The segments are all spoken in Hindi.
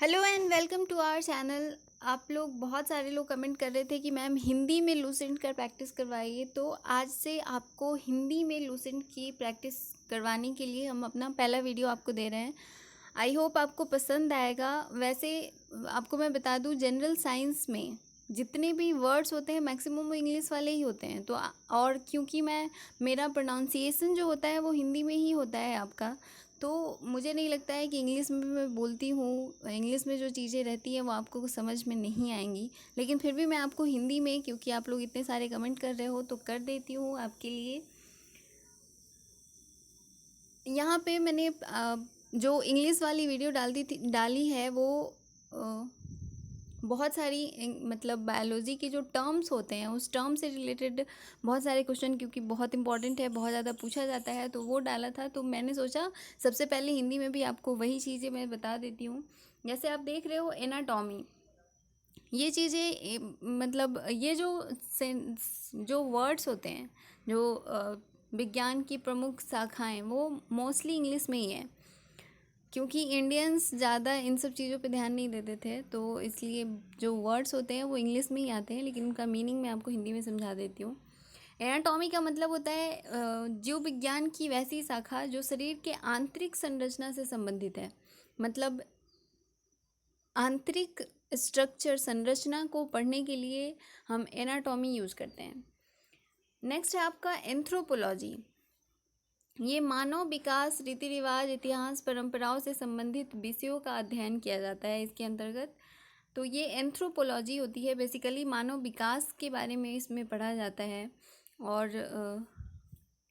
Hello and welcome to our channel. आप लोग बहुत सारे लोग कमेंट कर रहे थे कि मैम हिंदी में लूसेंट कर प्रैक्टिस करवाइए, तो आज से आपको हिंदी में लूसेंट की प्रैक्टिस करवाने के लिए हम अपना पहला वीडियो आपको दे रहे हैं। आई होप आपको पसंद आएगा। वैसे आपको मैं बता दूं, जनरल साइंस में जितने भी वर्ड्स होते हैं मैक्सिमम वो इंग्लिश वाले ही होते हैं। तो और क्योंकि मेरा प्रोनाउंसिएशन जो होता है वो हिंदी में ही होता है आपका, तो मुझे नहीं लगता है कि इंग्लिश में भी मैं बोलती हूँ, इंग्लिश में जो चीज़ें रहती हैं वो आपको समझ में नहीं आएंगी। लेकिन फिर भी मैं आपको हिंदी में, क्योंकि आप लोग इतने सारे कमेंट कर रहे हो, तो कर देती हूँ आपके लिए। यहाँ पे मैंने जो इंग्लिश वाली वीडियो डाली है वो बहुत सारी मतलब बायोलॉजी के जो टर्म्स होते हैं उस टर्म से रिलेटेड बहुत सारे क्वेश्चन, क्योंकि बहुत इंपॉर्टेंट है, बहुत ज़्यादा पूछा जाता है, तो वो डाला था। तो मैंने सोचा सबसे पहले हिंदी में भी आपको वही चीज़ें मैं बता देती हूँ। जैसे आप देख रहे हो एनाटॉमी, ये चीज़ें मतलब ये जो वर्ड्स होते हैं, जो विज्ञान की प्रमुख शाखाएं, वो मोस्टली इंग्लिश में ही है, क्योंकि इंडियंस ज़्यादा इन सब चीज़ों पे ध्यान नहीं देते थे, तो इसलिए जो वर्ड्स होते हैं वो इंग्लिश में ही आते हैं, लेकिन उनका मीनिंग मैं आपको हिंदी में समझा देती हूँ। एनाटॉमी का मतलब होता है जीव विज्ञान की वैसी शाखा जो शरीर के आंतरिक संरचना से संबंधित है। मतलब आंतरिक स्ट्रक्चर, संरचना को पढ़ने के लिए हम एनाटॉमी यूज़ करते हैं। नेक्स्ट है आपका एंथ्रोपोलॉजी। ये मानव विकास, रीति रिवाज, इतिहास, परंपराओं से संबंधित विषयों का अध्ययन किया जाता है इसके अंतर्गत। तो ये एंथ्रोपोलॉजी होती है, बेसिकली मानव विकास के बारे में इसमें पढ़ा जाता है। और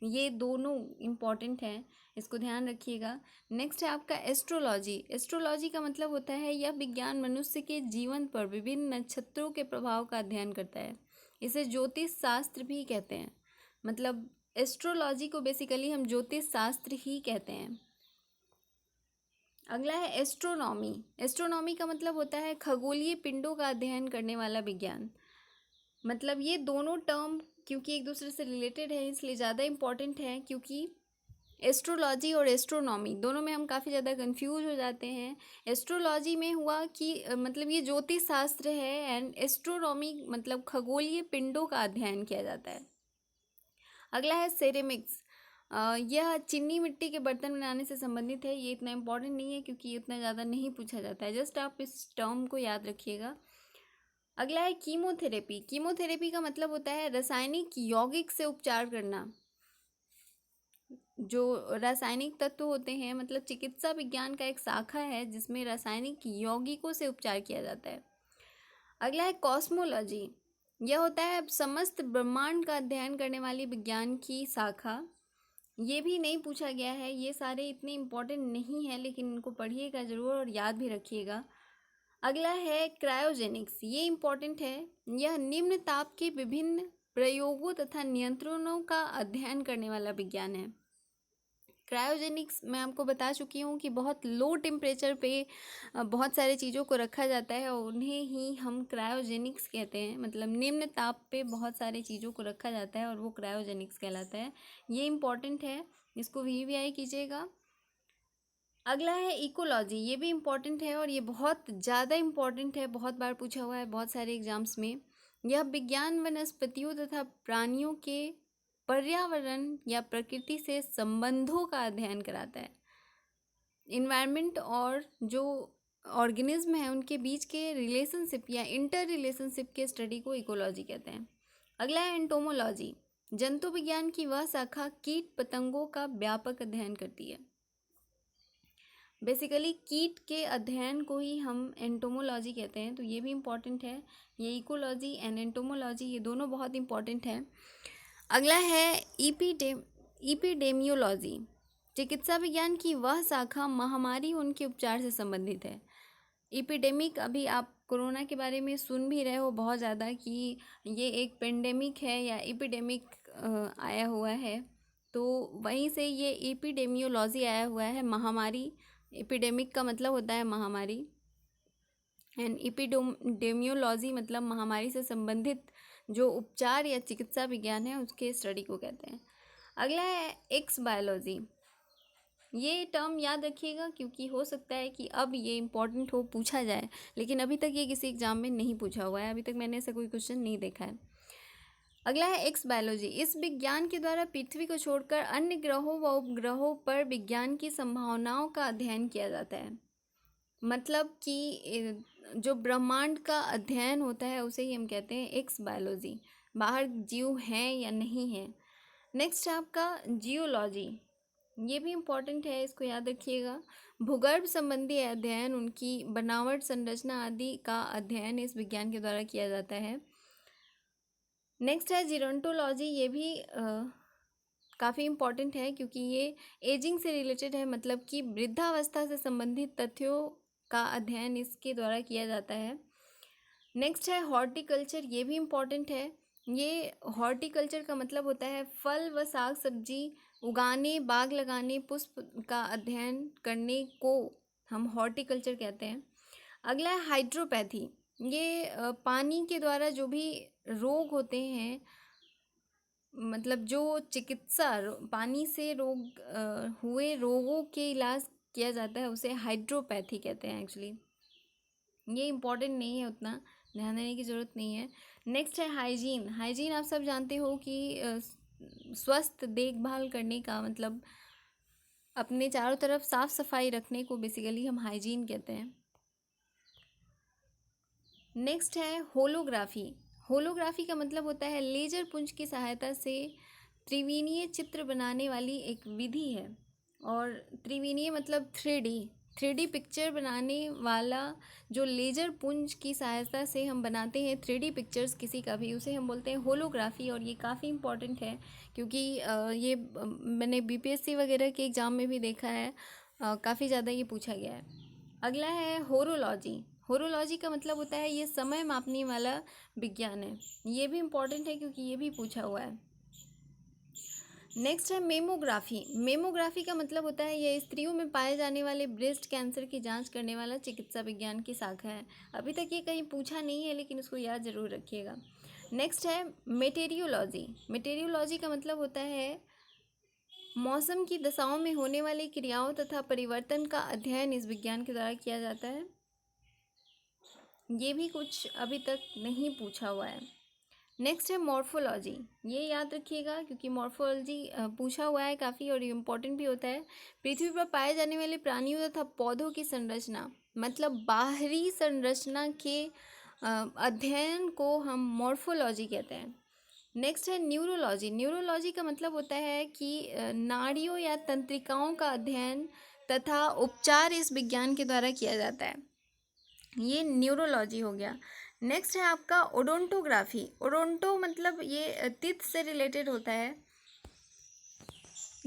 ये दोनों इम्पॉर्टेंट हैं, इसको ध्यान रखिएगा। नेक्स्ट है आपका एस्ट्रोलॉजी। एस्ट्रोलॉजी का मतलब होता है यह विज्ञान मनुष्य के जीवन पर विभिन्न नक्षत्रों के प्रभाव का अध्ययन करता है। इसे ज्योतिष शास्त्र भी कहते हैं। मतलब एस्ट्रोलॉजी को बेसिकली हम ज्योतिष शास्त्र ही कहते हैं। अगला है एस्ट्रोनॉमी। एस्ट्रोनॉमी का मतलब होता है खगोलीय पिंडों का अध्ययन करने वाला विज्ञान। मतलब ये दोनों टर्म क्योंकि एक दूसरे से रिलेटेड है इसलिए ज़्यादा इम्पॉर्टेंट है, क्योंकि एस्ट्रोलॉजी और एस्ट्रोनॉमी दोनों में हम काफ़ी ज़्यादा कंफ्यूज हो जाते हैं। एस्ट्रोलॉजी में हुआ कि मतलब ये ज्योतिष शास्त्र है, एंड एस्ट्रोनॉमी मतलब खगोलीय पिंडों का अध्ययन किया जाता है। अगला है सेरेमिक्स। यह चीनी मिट्टी के बर्तन बनाने से संबंधित है। ये इतना इम्पोर्टेंट नहीं है क्योंकि ये इतना ज़्यादा नहीं पूछा जाता है, जस्ट आप इस टर्म को याद रखिएगा। अगला है कीमोथेरेपी। कीमोथेरेपी का मतलब होता है रासायनिक यौगिक से उपचार करना। जो रासायनिक तत्व होते हैं, मतलब चिकित्सा विज्ञान का एक शाखा है जिसमें रासायनिक यौगिकों से उपचार किया जाता है। अगला है कॉस्मोलॉजी। यह होता है समस्त ब्रह्मांड का अध्ययन करने वाली विज्ञान की शाखा। ये भी नहीं पूछा गया है, ये सारे इतने इम्पोर्टेंट नहीं है, लेकिन इनको पढ़िएगा ज़रूर और याद भी रखिएगा। अगला है क्रायोजेनिक्स। ये इम्पोर्टेंट है। यह निम्न ताप के विभिन्न प्रयोगों तथा नियंत्रणों का अध्ययन करने वाला विज्ञान है। क्रायोजेनिक्स मैं आपको बता चुकी हूँ कि बहुत लो टेम्परेचर पे बहुत सारे चीज़ों को रखा जाता है और उन्हें ही हम क्रायोजेनिक्स कहते हैं। मतलब निम्न ताप पे बहुत सारी चीज़ों को रखा जाता है और वो क्रायोजेनिक्स कहलाता है। ये इम्पॉर्टेंट है, इसको वीवीआई कीजिएगा। अगला है इकोलॉजी। ये भी इम्पॉर्टेंट है और ये बहुत ज़्यादा इम्पॉर्टेंट है, बहुत बार पूछा हुआ है बहुत सारे एग्जाम्स में। यह विज्ञान वनस्पतियों तथा प्राणियों के पर्यावरण या प्रकृति से संबंधों का अध्ययन कराता है। इन्वायरमेंट और जो ऑर्गेनिज्म है उनके बीच के रिलेशनशिप या इंटर रिलेशनशिप के स्टडी को इकोलॉजी कहते हैं। अगला है एंटोमोलॉजी। जंतु विज्ञान की वह शाखा कीट पतंगों का व्यापक अध्ययन करती है। बेसिकली कीट के अध्ययन को ही हम एंटोमोलॉजी कहते हैं, तो ये भी इम्पॉर्टेंट है। ये इकोलॉजी एंड एंटोमोलॉजी ये दोनों बहुत इम्पॉर्टेंट है। अगला है इपिडेमियोलॉजी। चिकित्सा विज्ञान की वह शाखा महामारी उनके उपचार से संबंधित है। इपिडेमिक, अभी आप कोरोना के बारे में सुन भी रहे हो बहुत ज़्यादा कि ये एक पेंडेमिक है या इपिडेमिक आया हुआ है, तो वहीं से ये इपिडेमियोलॉजी आया हुआ है। महामारी, एपिडेमिक का मतलब होता है महामारी, एंड एपिडेमियोलॉजी मतलब महामारी से संबंधित जो उपचार या चिकित्सा विज्ञान है उसके स्टडी को कहते हैं। अगला है एक्स बायोलॉजी। ये टर्म याद रखिएगा क्योंकि हो सकता है कि अब ये इम्पोर्टेंट हो, पूछा जाए, लेकिन अभी तक ये किसी एग्जाम में नहीं पूछा हुआ है, अभी तक मैंने ऐसा कोई क्वेश्चन नहीं देखा है। अगला है एक्स बायोलॉजी। इस विज्ञान के द्वारा पृथ्वी को छोड़कर अन्य ग्रहों व उपग्रहों पर विज्ञान की संभावनाओं का अध्ययन किया जाता है। मतलब कि जो ब्रह्मांड का अध्ययन होता है उसे ही हम कहते हैं एक्स बायोलॉजी, बाहर जीव हैं या नहीं है। नेक्स्ट है आपका जियोलॉजी। ये भी इम्पॉर्टेंट है, इसको याद रखिएगा। भूगर्भ संबंधी अध्ययन, उनकी बनावट, संरचना आदि का अध्ययन इस विज्ञान के द्वारा किया जाता है। नेक्स्ट है जीरोंटोलॉजी। ये भी काफ़ी इम्पॉर्टेंट है क्योंकि ये एजिंग से रिलेटेड है, मतलब कि वृद्धावस्था से संबंधित तथ्यों का अध्ययन इसके द्वारा किया जाता है। नेक्स्ट है हॉर्टिकल्चर। ये भी इम्पॉर्टेंट है। ये हॉर्टिकल्चर का मतलब होता है फल व साग सब्जी उगाने, बाग लगाने, पुष्प का अध्ययन करने को हम हॉर्टिकल्चर कहते हैं। अगला है हाइड्रोपैथी। ये पानी के द्वारा जो भी रोग होते हैं, मतलब जो चिकित्सा पानी से हुए रोगों के इलाज किया जाता है उसे हाइड्रोपैथी कहते हैं एक्चुअली। ये इम्पॉर्टेंट नहीं है, उतना ध्यान देने की ज़रूरत नहीं है। नेक्स्ट है हाइजीन। हाइजीन आप सब जानते हो कि स्वस्थ देखभाल करने का मतलब अपने चारों तरफ साफ सफाई रखने को बेसिकली हम हाइजीन कहते हैं। नेक्स्ट है होलोग्राफी। होलोग्राफी का मतलब होता है लेजर पुंज की सहायता से त्रिविमीय चित्र बनाने वाली एक विधि है। और त्रिविमीय मतलब 3D पिक्चर बनाने वाला जो लेजर पुंज की सहायता से हम बनाते हैं 3D पिक्चर्स किसी का भी, उसे हम बोलते हैं होलोग्राफी। और ये काफ़ी इम्पॉर्टेंट है क्योंकि ये मैंने बीपीएससी वगैरह के एग्ज़ाम में भी देखा है, काफ़ी ज़्यादा ये पूछा गया है। अगला है होरोलॉजी। होरोलॉजी का मतलब होता है ये समय मापने वाला विज्ञान है। ये भी इम्पॉर्टेंट है क्योंकि ये भी पूछा हुआ है। नेक्स्ट है मेमोग्राफी। मेमोग्राफी का मतलब होता है ये स्त्रियों में पाए जाने वाले ब्रेस्ट कैंसर की जांच करने वाला चिकित्सा विज्ञान की शाखा है। अभी तक ये कहीं पूछा नहीं है लेकिन इसको याद जरूर रखिएगा। नेक्स्ट है मेटेरियोलॉजी। मेटेरियोलॉजी का मतलब होता है मौसम की दशाओं में होने वाली क्रियाओं तथा परिवर्तन का अध्ययन इस विज्ञान के द्वारा किया जाता है। ये भी कुछ अभी तक नहीं पूछा हुआ है। नेक्स्ट है मॉर्फोलॉजी। ये याद रखिएगा क्योंकि मॉर्फोलॉजी पूछा हुआ है काफ़ी और इम्पोर्टेंट भी होता है। पृथ्वी पर पाए जाने वाले प्राणियों तथा पौधों की संरचना, मतलब बाहरी संरचना के अध्ययन को हम मॉर्फोलॉजी कहते हैं। नेक्स्ट है न्यूरोलॉजी। न्यूरोलॉजी का मतलब होता है कि नाड़ियों या तंत्रिकाओं का अध्ययन तथा उपचार इस विज्ञान के द्वारा किया जाता है। ये न्यूरोलॉजी हो गया। नेक्स्ट है आपका ओडोंटोग्राफी। ओडोंटो मतलब ये तित से रिलेटेड होता है।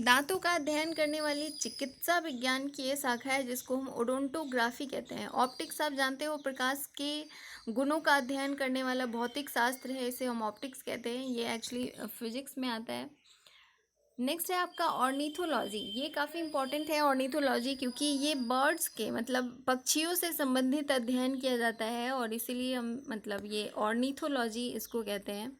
दांतों का अध्ययन करने वाली चिकित्सा विज्ञान की ये शाखा है जिसको हम ओडोंटोग्राफी कहते हैं। ऑप्टिक्स आप जानते हो, प्रकाश के गुणों का अध्ययन करने वाला भौतिक शास्त्र है, इसे हम ऑप्टिक्स कहते हैं। ये एक्चुअली फिजिक्स में आता है। नेक्स्ट है आपका ऑर्निथोलॉजी। ये काफ़ी इंपॉर्टेंट है ऑर्निथोलॉजी क्योंकि ये बर्ड्स के मतलब पक्षियों से संबंधित अध्ययन किया जाता है और इसीलिए हम मतलब ये ऑर्निथोलॉजी इसको कहते हैं।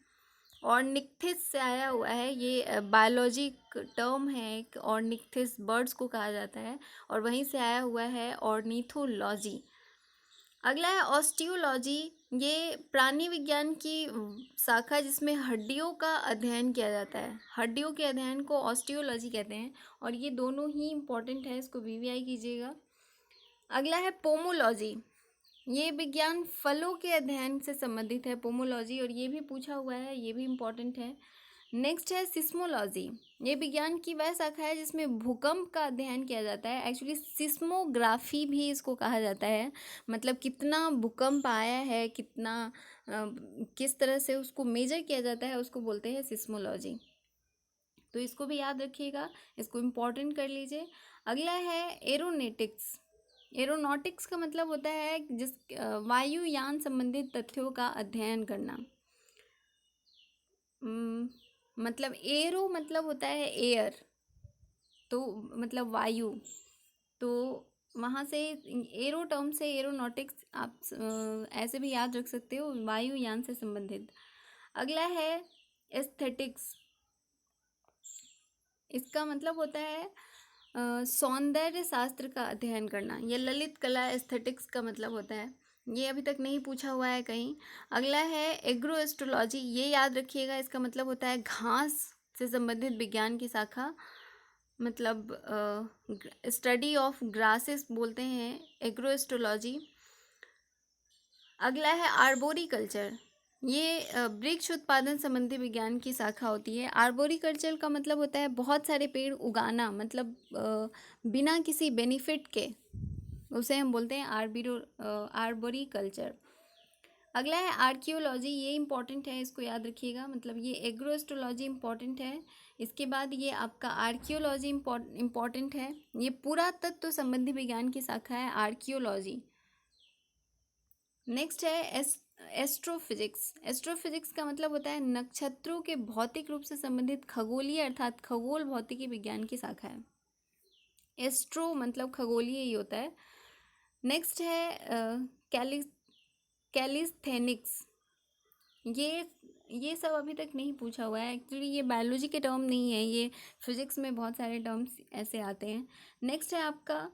ऑर्निक्थिस से आया हुआ है, ये बायोलॉजिक टर्म है एक। ऑर्निक्थिस बर्ड्स को कहा जाता है और वहीं से आया हुआ है ऑर्निथोलॉजी। अगला है ऑस्टियोलॉजी। ये प्राणी विज्ञान की शाखा जिसमें हड्डियों का अध्ययन किया जाता है। हड्डियों के अध्ययन को ऑस्टियोलॉजी कहते हैं और ये दोनों ही इम्पोर्टेंट है, इसको वीवीआई कीजिएगा। अगला है पोमोलॉजी। ये विज्ञान फलों के अध्ययन से संबंधित है पोमोलॉजी, और ये भी पूछा हुआ है, ये भी इम्पोर्टेंट है। नेक्स्ट है सिस्मोलॉजी। ये विज्ञान की वह शाखा है जिसमें भूकंप का अध्ययन किया जाता है। एक्चुअली सिस्मोग्राफी भी इसको कहा जाता है, मतलब कितना भूकंप आया है, कितना किस तरह से उसको मेजर किया जाता है उसको बोलते हैं सिस्मोलॉजी। तो इसको भी याद रखिएगा, इसको इम्पोर्टेंट कर लीजिए। अगला है एरोनेटिक्स। एरोनॉटिक्स का मतलब होता है जिस वायुयान संबंधित तथ्यों का अध्ययन करना। मतलब एरो मतलब होता है एयर, तो मतलब वायु, तो वहाँ से एरो टर्म से एरोनॉटिक्स आप ऐसे भी याद रख सकते हो, वायुयान से संबंधित। अगला है एस्थेटिक्स। इसका मतलब होता है सौंदर्य शास्त्र का अध्ययन करना, या ललित कला एस्थेटिक्स का मतलब होता है। ये अभी तक नहीं पूछा हुआ है कहीं। अगला है एग्रो एस्ट्रोलॉजी, ये याद रखिएगा, इसका मतलब होता है घास से संबंधित विज्ञान की शाखा, मतलब स्टडी ऑफ ग्रासेस बोलते हैं एग्रो एस्ट्रोलॉजी। अगला है आर्बोरिकल्चर, ये वृक्ष उत्पादन संबंधी विज्ञान की शाखा होती है। आर्बोरिकल्चर का मतलब होता है बहुत सारे पेड़ उगाना, मतलब बिना किसी बेनिफिट के, उसे हम बोलते हैं आर्बोरिकल्चर। अगला है आर्कियोलॉजी, ये इंपॉर्टेंट है, इसको याद रखिएगा, मतलब ये एग्रो एस्ट्रोलॉजी इंपॉर्टेंट है, इसके बाद ये आपका आर्कियोलॉजी इंपॉर्टेंट है। ये पुरातत्व संबंधी विज्ञान की शाखा है आर्कियोलॉजी। नेक्स्ट है एस्ट्रोफिजिक्स। एस्ट्रोफिजिक्स का मतलब होता है नक्षत्रों के भौतिक रूप से संबंधित खगोलीय अर्थात खगोल भौतिकी विज्ञान की शाखा है। एस्ट्रो मतलब खगोलीय ही होता है। नेक्स्ट है कैलिस्थेनिक्स, ये सब अभी तक नहीं पूछा हुआ है एक्चुअली, ये बायोलॉजी के टर्म नहीं है, ये फिजिक्स में बहुत सारे टर्म्स ऐसे आते हैं। नेक्स्ट है आपका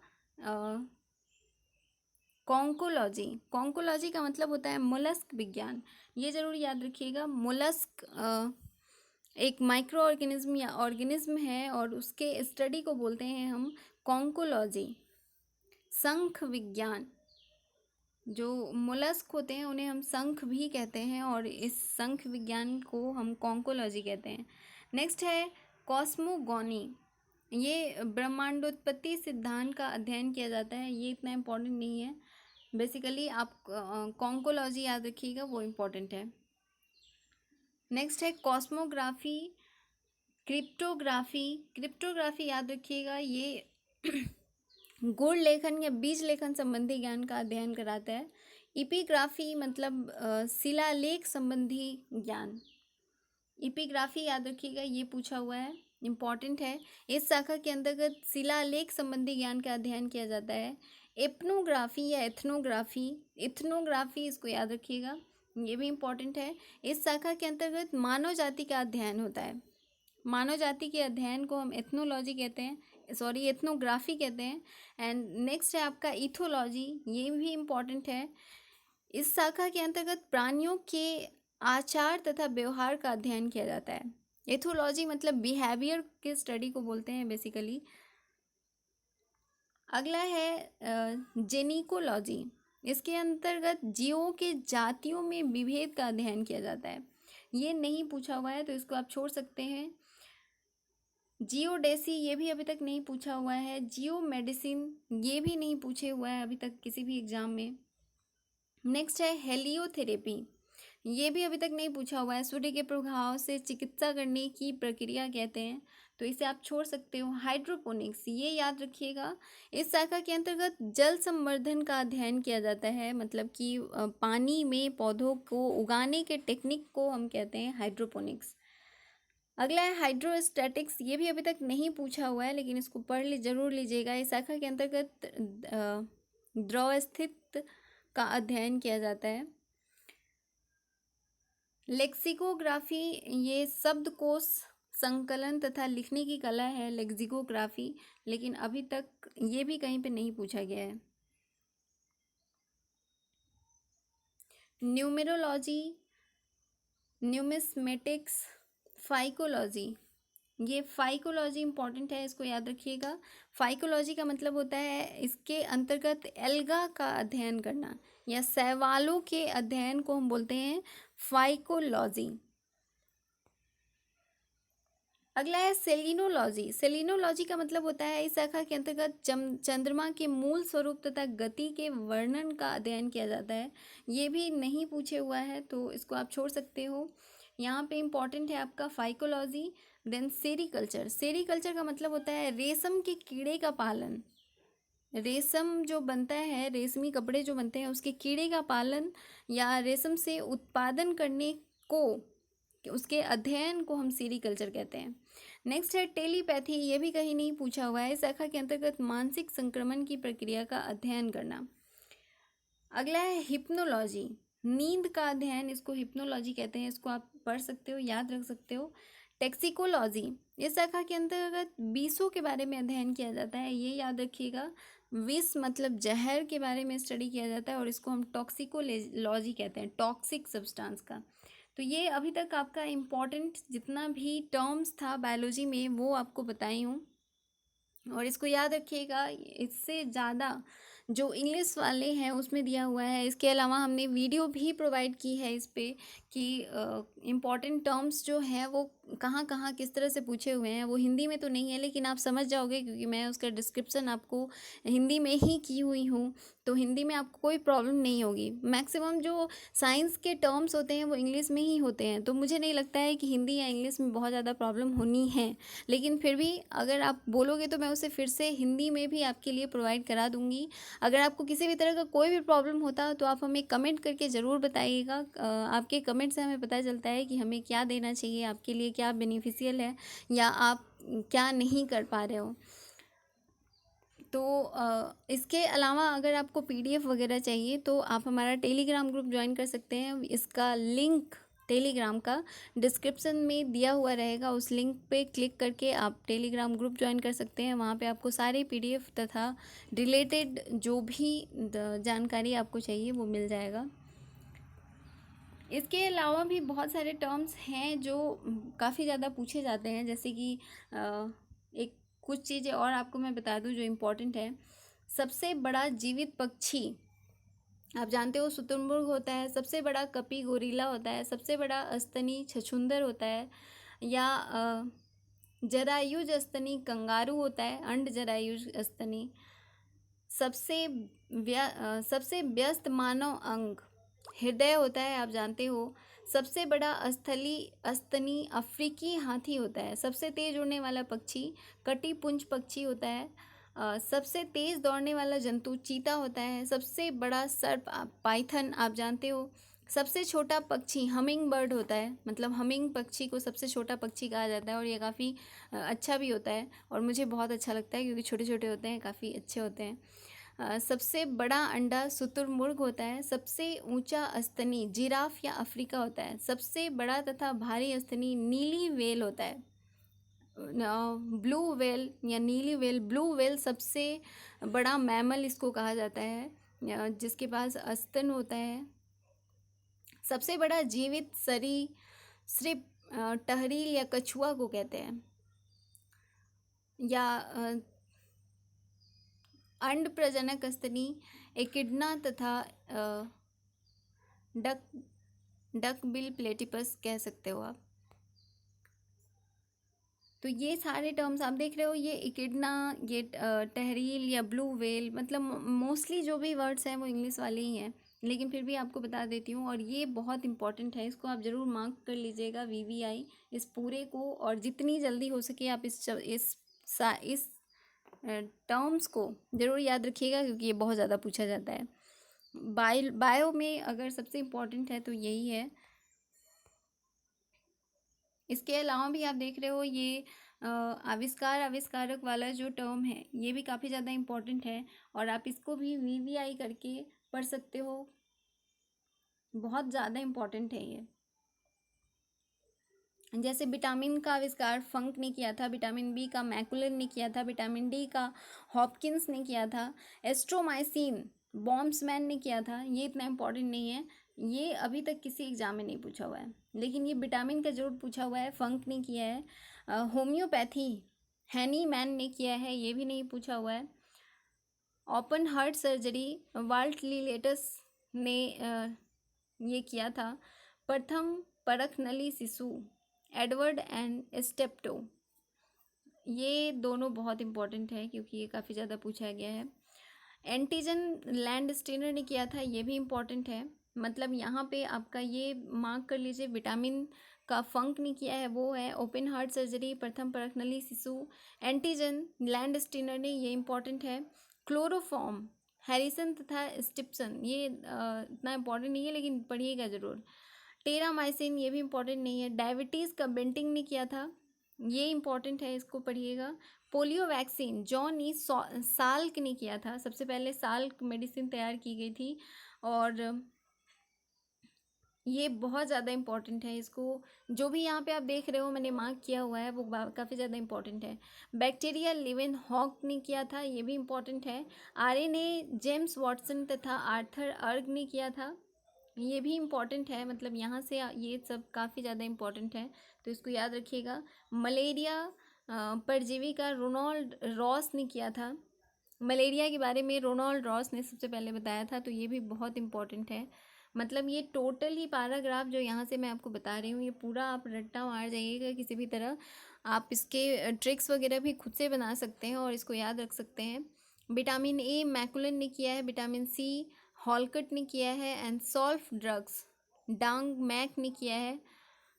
कॉन्कोलॉजी। कॉन्कोलॉजी का मतलब होता है मोलस्क विज्ञान, ये जरूर याद रखिएगा। मोलस्क एक माइक्रो ऑर्गेनिज्म या ऑर्गेनिज्म है और उसके स्टडी को बोलते हैं हम कॉन्कोलॉजी। शंख विज्ञान, जो मोलस्क होते हैं उन्हें हम शंख भी कहते हैं और इस शंख विज्ञान को हम कॉन्कोलॉजी कहते हैं। नेक्स्ट है कॉस्मोगॉनी, ये ब्रह्मांडोत्पत्ति सिद्धांत का अध्ययन किया जाता है, ये इतना इम्पोर्टेंट नहीं है, बेसिकली आप कॉन्कोलॉजी याद रखिएगा, वो इम्पोर्टेंट है। नेक्स्ट है कॉस्मोग्राफी, क्रिप्टोग्राफी। क्रिप्टोग्राफी याद रखिएगा, ये गुण लेखन या बीज लेखन संबंधी ज्ञान का अध्ययन कराता है। इपिग्राफी मतलब शिलालेख संबंधी ज्ञान। इपिग्राफी याद रखिएगा, ये पूछा हुआ है, इम्पॉर्टेंट है। इस शाखा के अंतर्गत शिलालेख संबंधी ज्ञान का अध्ययन किया जाता है। एपनोग्राफी या एथनोग्राफी, इथनोग्राफी इसको याद रखिएगा, ये भी इम्पॉर्टेंट है। इस शाखा के अंतर्गत मानव जाति का अध्ययन होता है। मानव जाति के अध्ययन को हम एथनोलॉजी कहते हैं, एथनोग्राफी कहते हैं। एंड नेक्स्ट है आपका इथोलॉजी, ये भी इम्पॉर्टेंट है। इस शाखा के अंतर्गत प्राणियों के आचार तथा व्यवहार का अध्ययन किया जाता है। एथोलॉजी मतलब बिहेवियर के स्टडी को बोलते हैं बेसिकली। अगला है जेनिकोलॉजी, इसके अंतर्गत जीवों के जातियों में विभेद का अध्ययन किया जाता है। ये नहीं पूछा हुआ है तो इसको आप छोड़ सकते हैं। जियोडेसी, ये भी अभी तक नहीं पूछा हुआ है। जियो मेडिसिन, ये भी नहीं पूछे हुआ है अभी तक किसी भी एग्जाम में। नेक्स्ट है हेलियोथेरेपी, ये भी अभी तक नहीं पूछा हुआ है। सूर्य के प्रभाव से चिकित्सा करने की प्रक्रिया कहते हैं, तो इसे आप छोड़ सकते हो। हाइड्रोपोनिक्स, ये याद रखिएगा, इस शाखा के अंतर्गत जल संवर्धन का अध्ययन किया जाता है, मतलब कि पानी में पौधों को उगाने के टेक्निक को हम कहते हैं हाइड्रोपोनिक्स। अगला है हाइड्रोस्टैटिक्स, ये भी अभी तक नहीं पूछा हुआ है लेकिन इसको पढ़ जरूर लीजिएगा। इस शाखा के अंतर्गत द्रव स्थित का अध्ययन किया जाता है। लेक्सिकोग्राफी, ये शब्दकोश संकलन तथा लिखने की कला है लेक्सिकोग्राफी, लेकिन अभी तक ये भी कहीं पे नहीं पूछा गया है। न्यूमेरोलॉजी, न्यूमिस्मेटिक्स, फाइकोलॉजी, ये फाइकोलॉजी इंपॉर्टेंट है, इसको याद रखिएगा। फाइकोलॉजी का मतलब होता है इसके अंतर्गत एल्गा का अध्ययन करना या शैवालों के अध्ययन को हम बोलते हैं फाइकोलॉजी। अगला है सेलिनोलॉजी। सेलिनोलॉजी का मतलब होता है इस शाखा के अंतर्गत चंद्रमा के मूल स्वरूप तथा गति के वर्णन का अध्ययन किया जाता है। ये भी नहीं पूछे हुआ है तो इसको आप छोड़ सकते हो। यहाँ पे इम्पॉर्टेंट है आपका फाइकोलॉजी। देन सेरीकल्चर, सेरीकल्चर का मतलब होता है रेशम के कीड़े का पालन। रेशम जो बनता है, रेशमी कपड़े जो बनते हैं, उसके कीड़े का पालन या रेशम से उत्पादन करने को, उसके अध्ययन को हम सेरीकल्चर कहते हैं। नेक्स्ट है टेलीपैथी, ये भी कहीं नहीं पूछा हुआ है। इस शाखा के अंतर्गत मानसिक संक्रमण की प्रक्रिया का अध्ययन करना। अगला है हिप्नोलॉजी, नींद का अध्ययन, इसको हिप्नोलॉजी कहते हैं, इसको आप पढ़ सकते हो, याद रख सकते हो। टैक्सिकोलॉजी, इस शाखा के अंतर्गत विषों के बारे में अध्ययन किया जाता है। ये याद रखिएगा, विष मतलब जहर के बारे में स्टडी किया जाता है और इसको हम टॉक्सिकोलॉजी कहते हैं, टॉक्सिक सब्सटेंस का। तो ये अभी तक आपका इम्पॉर्टेंट जितना भी टर्म्स था बायोलॉजी में वो आपको बताई हूँ, और इसको याद रखिएगा। इससे ज़्यादा जो इंग्लिश वाले हैं उसमें दिया हुआ है। इसके अलावा हमने वीडियो भी प्रोवाइड की है इस पे कि इम्पॉर्टेंट टर्म्स जो हैं वो कहाँ कहाँ किस तरह से पूछे हुए हैं। वो हिंदी में तो नहीं है लेकिन आप समझ जाओगे क्योंकि मैं उसका डिस्क्रिप्शन आपको हिंदी में ही की हुई हूँ, तो हिंदी में आपको कोई प्रॉब्लम नहीं होगी। मैक्सिमम जो साइंस के टर्म्स होते हैं वो इंग्लिश में ही होते हैं, तो मुझे नहीं लगता है कि हिंदी या इंग्लिश में बहुत ज़्यादा प्रॉब्लम होनी है। लेकिन फिर भी अगर आप बोलोगे तो मैं उसे फिर से हिंदी में भी आपके लिए प्रोवाइड करा दूँगी। अगर आपको किसी भी तरह का कोई भी प्रॉब्लम होता तो आप हमें कमेंट करके ज़रूर बताइएगा। आपके कमेंट से हमें पता चलता है कि हमें क्या देना चाहिए, आपके लिए क्या बेनिफिशियल है या आप क्या नहीं कर पा रहे हो। तो इसके अलावा अगर आपको पीडीएफ वगैरह चाहिए तो आप हमारा टेलीग्राम ग्रुप ज्वाइन कर सकते हैं। इसका लिंक टेलीग्राम का डिस्क्रिप्शन में दिया हुआ रहेगा, उस लिंक पे क्लिक करके आप टेलीग्राम ग्रुप ज्वाइन कर सकते हैं। वहाँ पे आपको सारे पीडीएफ तथा रिलेटेड जो भी जानकारी आपको चाहिए वो मिल जाएगा। इसके अलावा भी बहुत सारे टर्म्स हैं जो काफ़ी ज़्यादा पूछे जाते हैं, जैसे कि एक कुछ चीज़ें और आपको मैं बता दूं जो इम्पोर्टेंट है। सबसे बड़ा जीवित पक्षी आप जानते हो शुतुरमुर्ग होता है, सबसे बड़ा कपी गोरिल्ला होता है, सबसे बड़ा अस्तनी छछूंदर होता है, या जरायुज अस्तनी कंगारू होता है, अंड जरायुज अस्तनी। सबसे व्यस्त मानव अंग हृदय होता है, आप जानते हो। सबसे बड़ा स्थली अस्तनी अफ्रीकी हाथी होता है। सबसे तेज उड़ने वाला पक्षी कटिपुंज पक्षी होता है। सबसे तेज दौड़ने वाला जंतु चीता होता है। सबसे बड़ा सर्प पाइथन आप जानते हो। सबसे छोटा पक्षी हमिंग बर्ड होता है, मतलब हमिंग पक्षी को सबसे छोटा पक्षी कहा जाता है और ये काफ़ी अच्छा भी होता है और मुझे बहुत अच्छा लगता है क्योंकि छोटे छोटे होते हैं, काफ़ी अच्छे होते हैं। सबसे बड़ा अंडा शुतुरमुर्ग होता है। सबसे ऊंचा स्तनी जिराफ या अफ्रीका होता है। सबसे बड़ा तथा भारी स्तनी नीली व्हेल होता है, ब्लू व्हेल या नीली व्हेल। ब्लू व्हेल सबसे बड़ा मैमल इसको कहा जाता है जिसके पास स्तन होता है। सबसे बड़ा जीवित सरीसृप टहरील या कछुआ को कहते हैं, या अंड प्रजनक स्तनी एकिडना तथा डक बिल प्लेटिपस कह सकते हो आप। तो ये सारे टर्म्स आप देख रहे हो, ये इकिडना, ये टहरील या ब्लू व्हेल, मतलब मोस्टली जो भी वर्ड्स हैं वो इंग्लिश वाले ही हैं, लेकिन फिर भी आपको बता देती हूँ। और ये बहुत इंपॉर्टेंट है, इसको आप ज़रूर मार्क कर लीजिएगा VVI इस पूरे को, और जितनी जल्दी हो सके आप इस टर्म्स को ज़रूर याद रखिएगा क्योंकि ये बहुत ज़्यादा पूछा जाता है। बायो में अगर सबसे इम्पोर्टेंट है तो यही है। इसके अलावा भी आप देख रहे हो ये आविष्कारक वाला जो टर्म है ये भी काफ़ी ज़्यादा इम्पोर्टेंट है और आप इसको भी VVI करके पढ़ सकते हो, बहुत ज़्यादा इम्पोर्टेंट है ये। जैसे विटामिन का आविष्कार फंक ने किया था, विटामिन बी का मैकुलर ने किया था, विटामिन डी का हॉपकिंस ने किया था, एस्ट्रोमाइसिन बॉम्ब्समैन ने किया था। ये इतना इम्पोर्टेंट नहीं है, ये अभी तक किसी एग्जाम में नहीं पूछा हुआ है, लेकिन ये विटामिन का जरूर पूछा हुआ है, फंक ने किया है। होम्योपैथी हैनी मैन ने किया है, ये भी नहीं पूछा हुआ है। ओपन हार्ट सर्जरी वाल्ट लिलेटस ने ये किया था। प्रथम परख नली शिशु एडवर्ड एंड स्टेप्टो, ये दोनों बहुत इंपॉर्टेंट है क्योंकि ये काफ़ी ज़्यादा पूछा गया है। एंटीजन लैंड स्टीनर ने किया था, ये भी इम्पॉर्टेंट है, मतलब यहाँ पे आपका ये मार्क कर लीजिए। विटामिन का फंक ने किया है वो है ओपन हार्ट सर्जरी, प्रथम परख नली शिशु। एंटीजन लैंड स्टीनर ने, ये इम्पॉर्टेंट है। क्लोरोफॉर्म हैरिसन तथा स्टिप्सन, ये इतना इम्पॉर्टेंट नहीं है लेकिन पढ़िएगा ज़रूर। टेरामाइसिन, ये भी इम्पॉर्टेंट नहीं है। डायबिटीज़ का बेंटिंग ने किया था, ये इम्पॉर्टेंट है, इसको पढ़िएगा। Polio vaccine John E Salk ने किया था, सबसे पहले साल्क मेडिसिन तैयार की गई थी। और ये बहुत ज़्यादा इम्पोर्टेंट है। इसको जो भी यहाँ पे आप देख रहे हो मैंने मार्क किया हुआ है वो काफ़ी ज़्यादा इम्पोर्टेंट है। बैक्टीरिया लिवेन हॉक ने किया था, ये भी इम्पोर्टेंट है। आरएनए जेम्स वाटसन तथा आर्थर अर्ग ने किया था, ये भी इम्पॉर्टेंट है। मतलब यहाँ से ये सब काफ़ी ज़्यादा इम्पॉर्टेंट है, तो इसको याद रखिएगा। मलेरिया परजीवी का रोनाल्ड रॉस ने किया था। मलेरिया के बारे में रोनाल्ड रॉस ने सबसे पहले बताया था, तो ये भी बहुत इम्पॉर्टेंट है। मतलब ये टोटल ही पैराग्राफ जो यहाँ से मैं आपको बता रही हूँ ये पूरा आप रट्टा मार जाइएगा किसी भी तरह। आप इसके ट्रिक्स वगैरह भी खुद से बना सकते हैं और इसको याद रख सकते हैं। विटामिन ए मैकुलन ने किया है, विटामिन सी हॉलकट ने किया है, एंड सॉल्फ ड्रग्स डांग मैक ने किया है।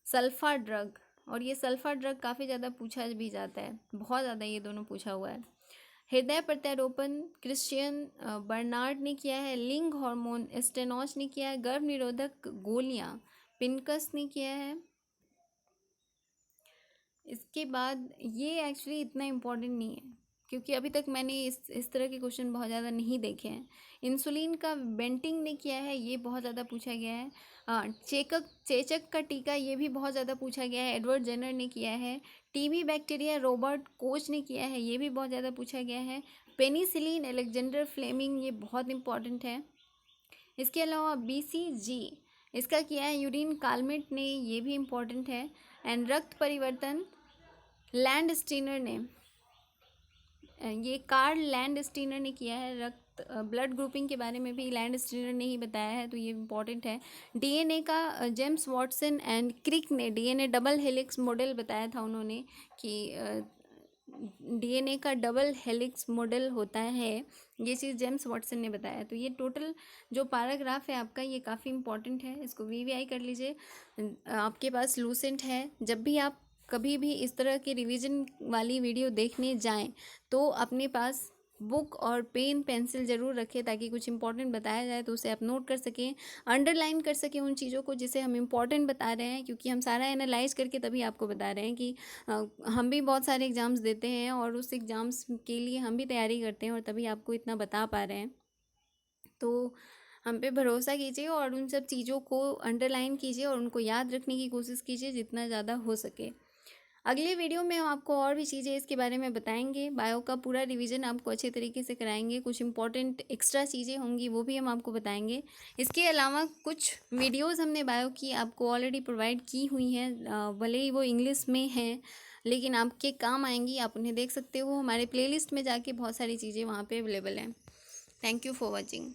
सल्फा ड्रग, और ये सल्फा ड्रग काफ़ी ज़्यादा पूछा भी जाता है, बहुत ज़्यादा ये दोनों पूछा हुआ है। हृदय प्रत्यारोपण क्रिश्चियन बर्नार्ड ने किया है। लिंग हार्मोन स्टेनॉच ने किया है। गर्भ निरोधक गोलियां पिनकस ने किया है। इसके बाद ये एक्चुअली इतना इम्पोर्टेंट नहीं है क्योंकि अभी तक मैंने इस तरह के क्वेश्चन बहुत ज़्यादा नहीं देखे हैं। इंसुलिन का बेंटिंग ने किया है, ये बहुत ज़्यादा पूछा गया है। चेचक का टीका, ये भी बहुत ज़्यादा पूछा गया है, एडवर्ड जेनर ने किया है। टीबी बैक्टीरिया रॉबर्ट कोच ने किया है, ये भी बहुत ज़्यादा पूछा गया है। पेनिसिलिन अलेक्जेंडर फ्लेमिंग, ये बहुत इंपॉर्टेंट है। इसके अलावा BCG इसका किया है यूरिन कालमेट ने, ये भी इम्पॉर्टेंट है। एंड रक्त परिवर्तन लैंड स्टीनर ने, ये कार्ल लैंड स्टीनर ने किया है। रक्त ब्लड ग्रुपिंग के बारे में भी लैंड स्टीनर ने ही बताया है, तो ये इम्पॉर्टेंट है। डीएनए का जेम्स वॉटसन एंड क्रिक ने डीएनए डबल हेलिक्स मॉडल बताया था उन्होंने कि डीएनए का डबल हेलिक्स मॉडल होता है, ये चीज़ जेम्स वॉटसन ने बताया। तो ये टोटल जो पैराग्राफ है आपका ये काफ़ी इंपॉर्टेंट है, इसको वीवीआई कर लीजिए। आपके पास लूसेंट है, जब भी आप कभी भी इस तरह की रिवीजन वाली वीडियो देखने जाएं तो अपने पास बुक और पेन पेंसिल ज़रूर रखें ताकि कुछ इंपॉर्टेंट बताया जाए तो उसे आप नोट कर सकें, अंडरलाइन कर सकें उन चीज़ों को जिसे हम इंपॉर्टेंट बता रहे हैं, क्योंकि हम सारा एनालाइज करके तभी आपको बता रहे हैं कि हम भी बहुत सारे एग्ज़ाम्स देते हैं और उस एग्ज़ाम्स के लिए हम भी तैयारी करते हैं और तभी आपको इतना बता पा रहे हैं। तो हम पे भरोसा कीजिए और उन सब चीज़ों को अंडरलाइन कीजिए और उनको याद रखने की कोशिश कीजिए जितना ज़्यादा हो सके। अगले वीडियो में हम आपको और भी चीज़ें इसके बारे में बताएंगे, बायो का पूरा रिवीजन आपको अच्छे तरीके से कराएंगे, कुछ इंपॉर्टेंट एक्स्ट्रा चीज़ें होंगी वो भी हम आपको बताएंगे। इसके अलावा कुछ वीडियोस हमने बायो की आपको ऑलरेडी प्रोवाइड की हुई हैं, भले ही वो इंग्लिश में हैं लेकिन आपके काम आएंगी, आप उन्हें देख सकते हो। हमारे प्लेलिस्ट में जाके बहुत सारी चीज़ें वहाँ पे अवेलेबल हैं। Thank you for watching.